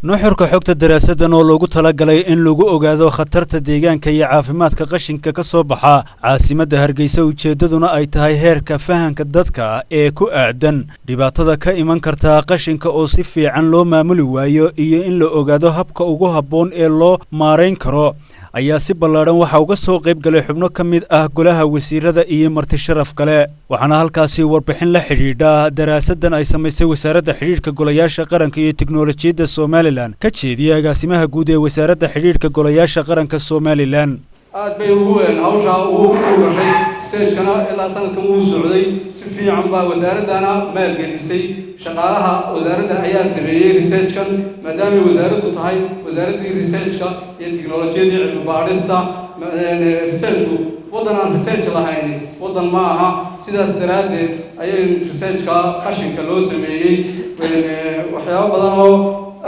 nuxurka xogta daraasadan oo loogu talagalay in lagu ogaado khatarta deegaanka iyo caafimaadka qashinka ka soo baxa caasimadda Hargeysa ujeedaduna ay tahay heerka fahanka dadka ee ku aadan dhibaatada ka iman karta qashinka oo si fiican loo maamuli waayo iyo in la ogaado habka ugu habboon ee loo maareyn karo ayaa si ballaaran waxa uga soo qayb galay xubno ka mid ah golaha wasiirada iyo marti sharaf kale waxaana halkaasi warbixin la xiriidha daraasadan ay samaysay wasaaradda xiriirka golayaasha qaranka iyo tiknoolajiyadda Somaliland ka jeediyay agaasimaha guud ee wasaaradda xiriirka golayaasha qaranka Somaliland aad bay ugu weyn hawsha uu gashay stage-kana ilaa sanadkan uu socday si fiican baa wasaaradana maalgelisay shaqaalaha wasaaradda ayaa sameeyay research-kan maadaama wasaaraddu tahay wasaaradda research-ka iyo tiknoolajiyadda cilmi baarista research-ku wadan aan research lahayn wadan ma aha sidaas daraadeed ayay research-ka qashinka loo sameeyay waxyaabo badan oo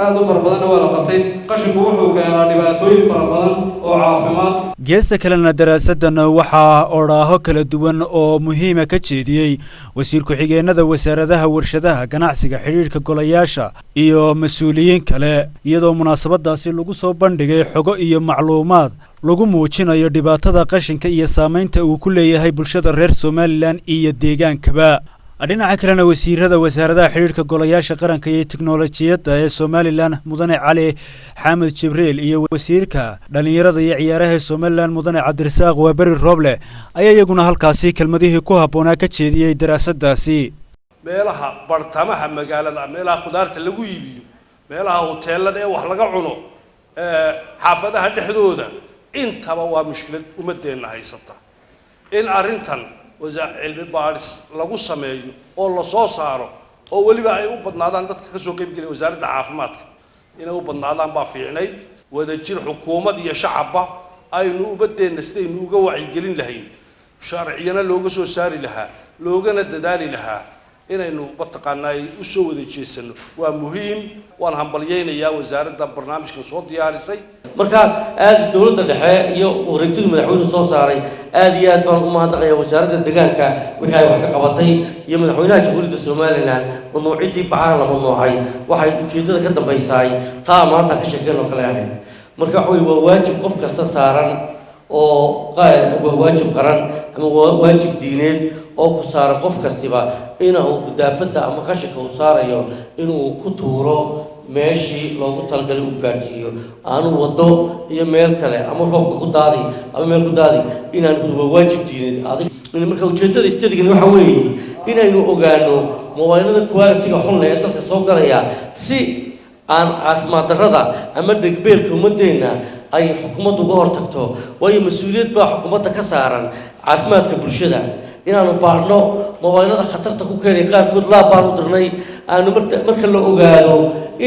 aad u farabadan waa la qabtay qashinku wuxuu keenaa dhibaatooyin farabadan oo caafimaad geesta kalena daraasadan waxaa oraaho kala duwan oo muhiima ka jeediyay wasiir ku-xigeenada wasaaradaha warshadaha ganacsiga xiriirka golayaasha iyo mas'uuliyiin kale iyadoo munaasabadaasi lagu soo bandhigay xogo iyo macluumaad lagu muujinayo dhibaatada qashinka iyo saameynta uu ku leeyahay bulshada reer Somaliland iyo deegaankaba dhinaca kalena wasiirada wasaaradaha xiriirka golayaasha qaranka iyo tiknoolajiyadda ee Somaliland mudane Cali Xamed Jibriil iyo wasiirka dhalinyarada iyo ciyaaraha Somaliland mudane Cabdirasaaq Waabari Roble ayaa iyaguna halkaasi kelmadihii ku habboonaa ka jeediyay daraasadaasi meelaha bartamaha magaalada meelaha qudaarta lagu iibiyo meelaha hoteelada ee wax laga cuno xaafadaha dhexdooda intaba waa mushkilad umadeena haysata in arintan cilmi baaris lagu sameeyo oo la soo saaro oo waliba ay u badnaadaan dadka ka soo qayb galay wasaaradda caafimaadka inay u badnaadaan baa fiicnay wadajir xukuumad iyo shacabba aynu ubadeena sidaynu uga wacyigelin lahayn sharciyana looga soo saari lahaa loogana dadaali lahaa inaynu bataqaanay u soo wada jeesano waa muhiim waan hambalyeynaya wasaaradda barnaamijkan soo diyaarisay marka aad dawladda dhexe iyo wareegtada madaxweynuhu soo saaray aad iyo aad baan ugu mahadnaqayaa wasaaradda deegaanka wixii ay wax ka qabatay iyo madaxweynaha jamhuuriyadda Somaliland mamnuucidii bacaan la mamnuucay waxay ujeedada ka dambeysay taa maanta ka sheekeen oo kale ahayn marka waa waajib qof kasta saaran oo waa waajib qaran ama waajib diineed oo ku saaran qof kastiba inuu gudaafada ama qashinka uu saarayo inuu ku tuuro meeshii loogu talagalay uu gaarsiiyo aanu wado iyo meel kale ama roobka ku daadi ama meel ku daadi inaan waajib diineed adag marka ujeedada study-gan waxa weeye inaynu ogaano mobilada quality-ga xun ee dalka soo galaya si aan caafimaad darrada ama degbeelka umadeena ay xukuumaddu uga hortagto waayo mas'uuliyad baa xukuumadda ka saaran caafimaadka bulshada inaanu baarno mobilada khatarta ku keenay qaarkood la baan u dirnay aanu marka la ogaado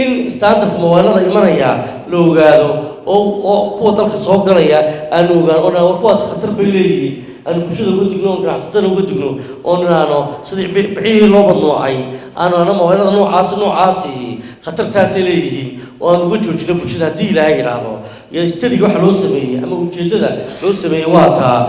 in standardka mobilada imanaya la ogaado oo kuwa dalka soo galaya aanu ogaano oo kuwaas khatar bay leeyihiin aanu bulshada uga digno oo ganacsatada uga digno oo inaanu sidii bixii loo badnoocay aanu mobilada noocaasi khatartaas leeyihiin oo aanu uga joojino bulshada haddii Ilaahay yiraahdo iyo study waxa loo sameeyay ama ujeedada loo sameeyay waa taa